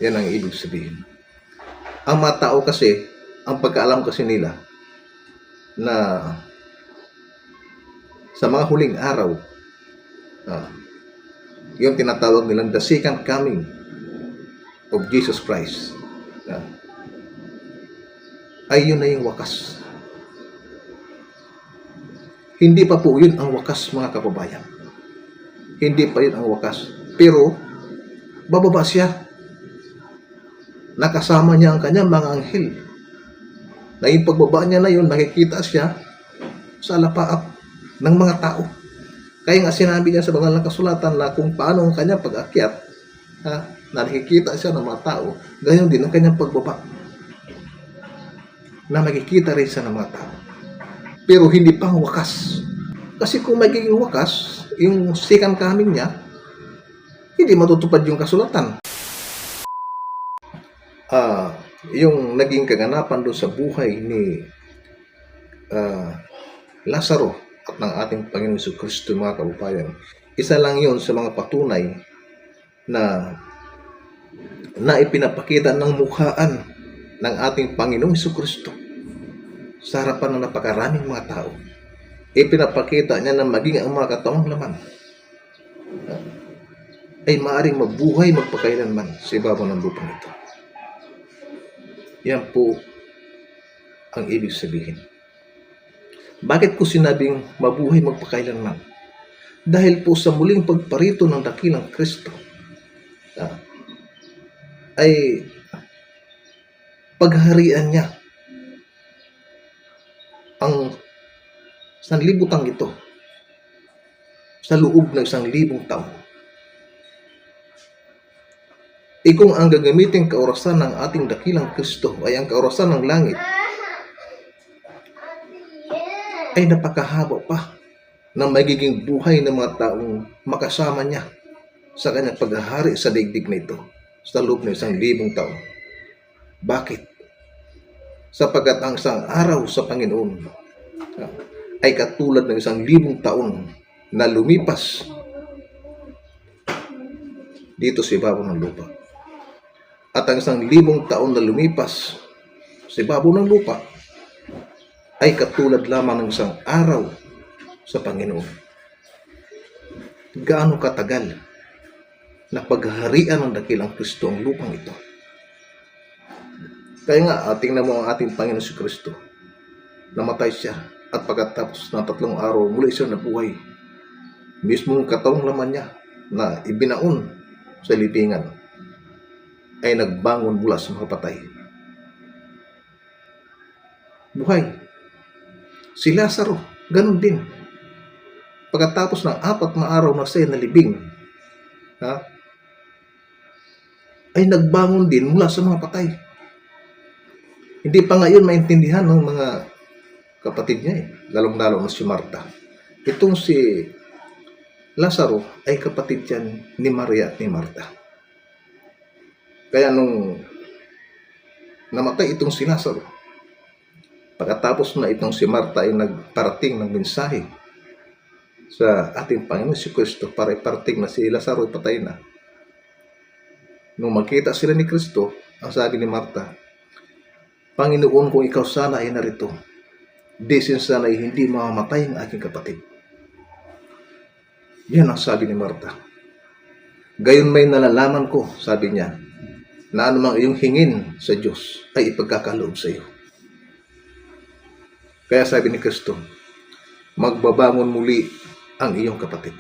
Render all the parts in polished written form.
Yan ang ibig sabihin. Ang mga tao kasi, ang pagkaalam kasi nila na sa mga huling araw, yung tinatawag nilang the second coming of Jesus Christ, ay yun na yung wakas. Hindi pa po yun ang wakas, mga kababayan. Hindi pa yun ang wakas. Pero, bababa siya. Nakasama niya ang kanyang mga anghel. Na yung pagbaba niya na yun, nakikita siya sa alapaap ng mga tao. Kaya nga sinabi niya sa banal na kasulatan na kung paano ang kanyang pag-akyat, na nakikita siya ng mga tao, gayon din ang kanyang pagbaba. Na makikita rin siya ng mga tao. Pero hindi pang wakas. Kasi kung magiging wakas, yung second coming niya, hindi matutupad yung kasulatan. Yung naging kaganapan doon sa buhay ni Lazaro at ng ating Panginoon Jesucristo, mga kababayan, isa lang yun sa mga patunay na ipinapakita ng mukhaan ng ating Panginoong Jesucristo sa harapan ng napakaraming mga tao. Ipinapakita niya na maging ang mga katawang laman ay maaaring mabuhay magpakailanman sa ibabaw ng lupang ito. Yan po ang ibig sabihin. Bakit ko sinabing mabuhay magpakailanman? Dahil po sa muling pagparito ng dakilang Kristo ay paghaharian niya ang sanlibutang ito sa loob ng 1,000 taon. Kung ang gagamitin kaorasan ng ating dakilang Kristo ay ang kaorasan ng langit, ay napakahaba pa ng magiging buhay ng mga taong makasama niya sa kanyang paghahari sa daigdig na ito sa loob ng 1,000 taon. Bakit? Sapagkat ang isang araw sa Panginoon ay katulad ng 1,000 taon na lumipas dito sa ibabaw ng lupa. At ang 1,000 taon na lumipas sa ibabaw ng lupa ay katulad lamang ng isang araw sa Panginoon. Gaano katagal na paghaharian ng dakilang Kristo ang lupang ito. Kaya nga, tingnan mo ang ating Panginoon si Kristo. Namatay siya at pagkatapos ng 3 araw, muli siya nabuhay. Mismong katawang laman niya na ibinaon sa libingan ay nagbangon mula sa mga patay. Buhay. Si Lazaro, ganun din. Pagkatapos ng 4 na araw na siya nalibing, ay nagbangon din mula sa mga patay. Hindi pa ngayon maintindihan ng mga kapatid niya, lalong-lalo na si Marta. Itong si Lazaro ay kapatid yan ni Maria at ni Marta. Kaya nung namatay itong si Lazaro, pagkatapos na itong si Marta ay nagparating ng mensahe sa ating Panginoon si Kristo para iparating na si Lazaro ay patay na. Nung magkita sila ni Kristo, ang sabi ni Marta, Panginoon, kung ikaw sana ay narito, disin sana ay hindi mamamatay ang aking kapatid. Yan ang sabi ni Marta. Gayon may nalalaman ko, sabi niya, na anumang iyong hingin sa Diyos ay ipagkakaloob sa iyo. Kaya sabi ni Kristo, magbabangon muli ang iyong kapatid.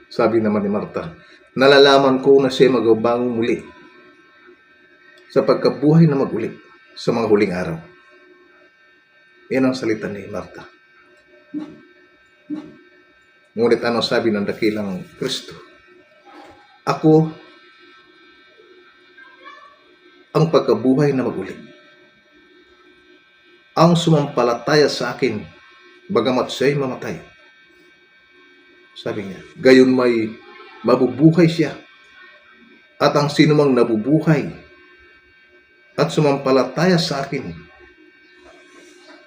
Sabi naman ni Marta, nalalaman ko na siya magbabangon muli sa pagkabuhay na mag-uli sa mga huling araw. Yan ang salita ni Marta. Ngunit ano sabi ng dakilang Kristo? Ako ang pagkabuhay na mag-uli. Ang sumampalataya sa akin, bagamat siya'y mamatay. Sabi niya, gayon may mabubuhay siya. At ang sinumang nabubuhay at sumampalataya sa akin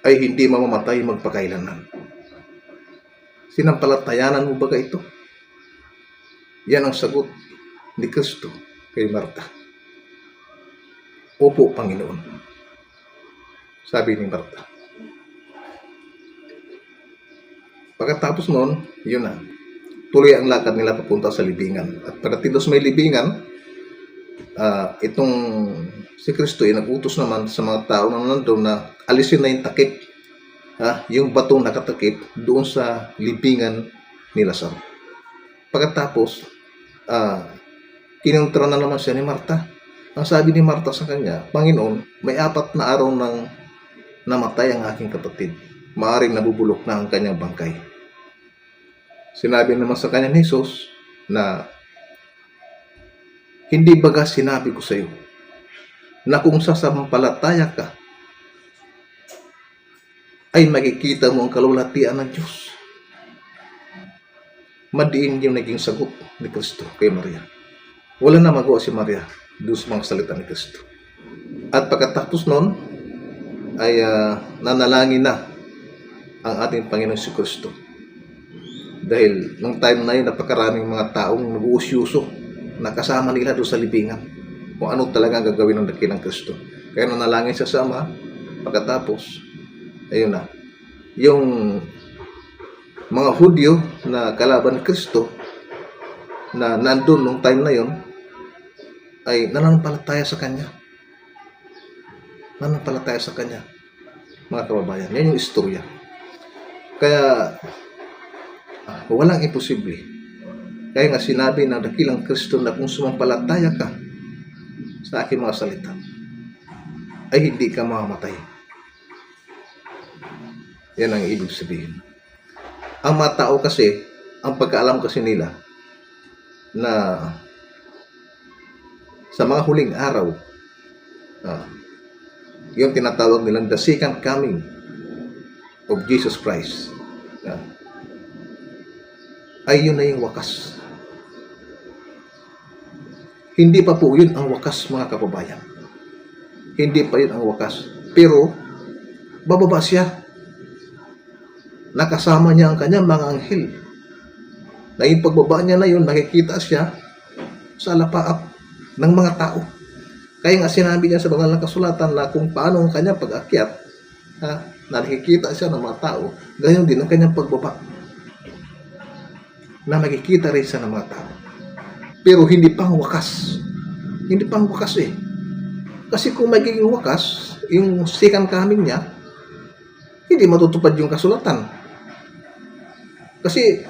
ay hindi mamamatay magpakailanman. Sinampalatayanan mo ba ito? Yan ang sagot ni Kristo kay Marta. Opo, Panginoon, sabi ni Marta. Pagkatapos noon, yun na. Tuloy ang lakad nila papunta sa libingan. At pagdating sa may libingan, itong si Kristo ay nag-utos naman sa mga tao na nandun na alisin na yung takip. Yung batong nakatakip doon sa libingan ni Lazaro. Pagkatapos, kinontra na naman siya ni Marta. Ang sabi ni Marta sa kanya, Panginoon, may 4 na araw nang namatay ang aking kapatid. Maaring nabubulok na ang kanyang bangkay. Sinabi naman sa kanya ni Jesus na hindi baga sinabi ko sa iyo na kung sasampalataya ka ay makikita mo ang kalulatian ng Diyos. Madiin yung naging sagot ni Kristo kay Maria. Wala na magawa si Maria doon sa mga salita ni Kristo. At pagkatapos noon ay nanalangin na ang ating Panginoon si Kristo. Dahil nung time na yun, napakaraming mga taong nag-uusyuso na kasama nila doon sa libingan. Kung ano talaga ang gagawin ng dakilang Kristo. Kaya nanalangin siya sa Ama. Pagkatapos, ayun na. Yung mga Hudyo na kalaban ni Kristo na nandun nung time na yun ay nananampalataya sa Kanya. Nananampalataya sa Kanya. Mga kababayan, yan yung istorya. Kaya walang imposible. Kaya nga sinabi ng dakilang Kristo na kung sumampalataya ka sa aking mga salita, ay hindi ka mamamatay. Yan ang ibig sabihin. Ang mga tao kasi, ang pagkaalam kasi nila na sa mga huling araw, yung tinatawag nilang the second coming of Jesus Christ, ay yun na yung wakas. Hindi pa po yun ang wakas, mga kababayan. Hindi pa yun ang wakas. Pero, bababa siya. Nakasama niya ang kanyang mga anghel. Na yung pagbaba niya na yun, nakikita siya sa alapaap ng mga tao. Kaya nga sinabi niya sa banal ng kasulatan na kung paano ang kanyang pag-akyat, na nakikita siya ng mga tao, gayon din ang kanyang pagbaba. Na makikita rin siya ng mga tao. Pero hindi pang wakas. Hindi pang wakas eh. Kasi kung magiging wakas, yung second coming niya, hindi matutupad yung kasulatan. Kasi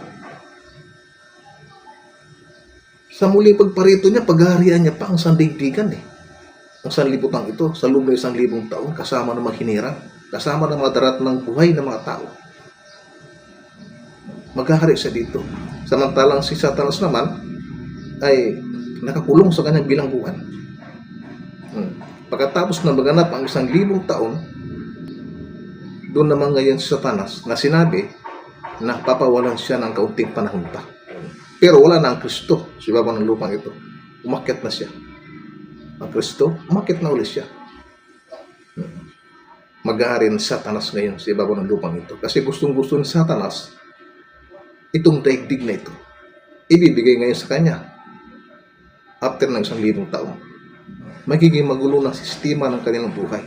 sa muling pagparito niya, paghaharian niya pa ang sandaigdigan eh. Ang sanlibutan ito, sa loob ng 1,000 taon, kasama ng mga hinirang, kasama ng mga darat ng buhay ng mga tao. Maghahari siya dito. Samantalang si Satanas naman ay nakakulong sa kanyang bilangguan. Pagkatapos na maganap ang 1,000 taon, doon naman ngayon si Satanas na sinabi na papawalan siya ng kaunting panahon pa. Pero wala na ang Kristo sa ibaba ng lupang ito. Umakyat na siya. Ang Kristo, umakyat na ulit siya. Maghahari ng Satanas ngayon sa ibaba ng lupang ito. Kasi gustong-gusto ni Satanas itong daigdig na ito. Ibibigay ngayon sa kanya after ng 1,000 taon. Magiging magulo ng sistema ng kanilang buhay.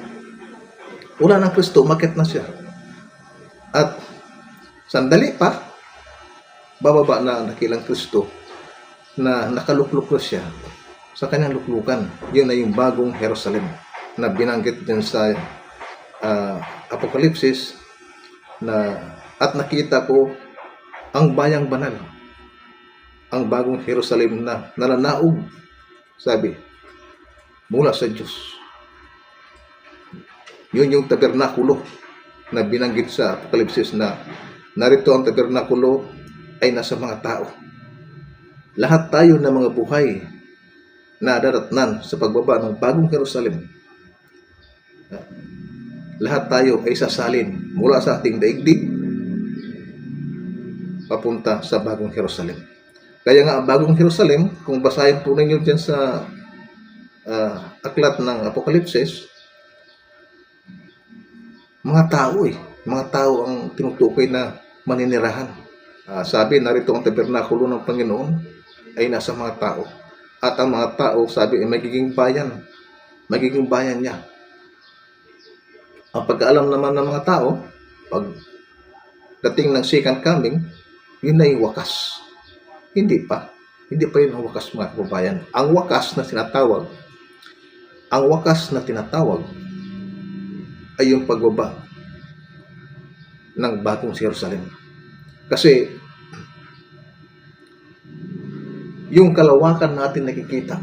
Wala ng Kristo, umakyat na siya. At sandali pa, bababa na ang dakilang Kristo na nakalukluk na siya sa kanyang luklukan. Yun na yung bagong Jerusalem na binanggit din sa Apokalipsis na at nakita ko ang bayang banal, ang bagong Jerusalem na nananaog, sabi, mula sa Diyos. Yun yung tabernakulo na binanggit sa Apokalipsis na narito ang tabernakulo ay nasa mga tao. Lahat tayo na mga buhay na daratnan sa pagbaba ng bagong Jerusalem. Lahat tayo ay sasalin mula sa ating daigdig papunta sa bagong Jerusalem. Kaya nga ang bagong Jerusalem, kung basahin po ninyo dyan sa aklat ng Apokalipsis, mga tao ang tinutukoy na maninirahan. Sabi, narito ang tabernakulo ng Panginoon ay nasa mga tao. At ang mga tao, sabi, ay magiging bayan. Magiging bayan niya. Ang pagkaalam naman ng mga tao, pag dating ng second coming, yun na yung wakas. Hindi pa. Hindi pa yun ang wakas, mga kababayan. Ang wakas na tinatawag ay yung pagbaba ng bagong Jerusalem. Kasi yung kalawakan natin nakikita,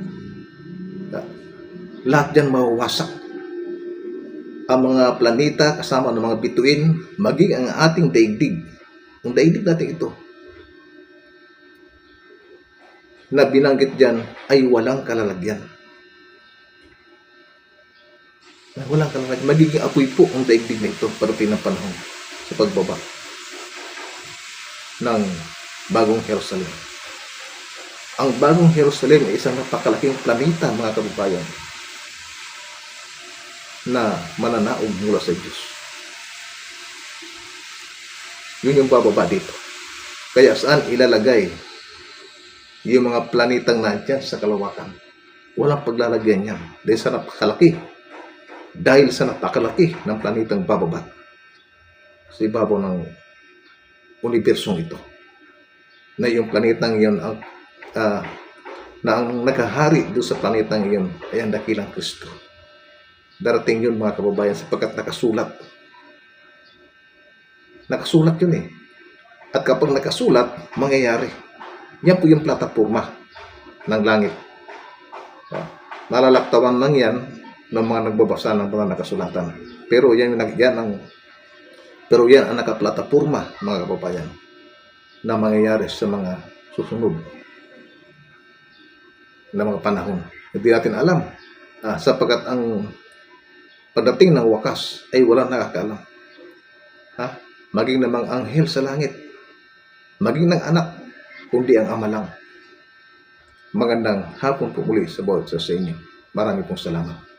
lahat yan mawawasak. Ang mga planeta kasama ng mga bituin, maging ang ating daigdig. Ang daigdig natin ito, na binanggit dyan, ay walang kalalagyan. Walang kalalagyan. Magiging apoy po ang daigdig na ito pagdating ng panahon sa pagbaba ng bagong Jerusalem. Ang bagong Jerusalem ay isang napakalaking planeta, mga kababayan, na mananaog mula sa Diyos. Yun yung bababa dito. Kaya saan ilalagay yung mga planetang nandyan sa kalawakan? Walang paglalagyan yan. Dahil sa napakalaki ng planetang bababa sa ibabaw ng unibersong ito. Na yung planetang yun na ang nakahari doon sa planetang iyon ay ang dakilang Kristo. Darating yun, mga kababayan, sapagkat nakasulat. Nakasulat yun eh. At kapag nakasulat, mangyayari. Yan po yung plataforma ng langit. Malalaktawan lang yan ng mga nagbabasa ng mga nakasulatan. Pero yan ang nakaplataforma, mga kababayan, na mangyayari sa mga susunod na mga panahon. Hindi natin alam. Sapagkat ang pagdating ng wakas ay walang nakakaalam. Maging namang anghel sa langit, maging ng anak, kundi ang ama lang. Magandang hapon po muli sa bawat isa sa inyo. Marami pong salamat.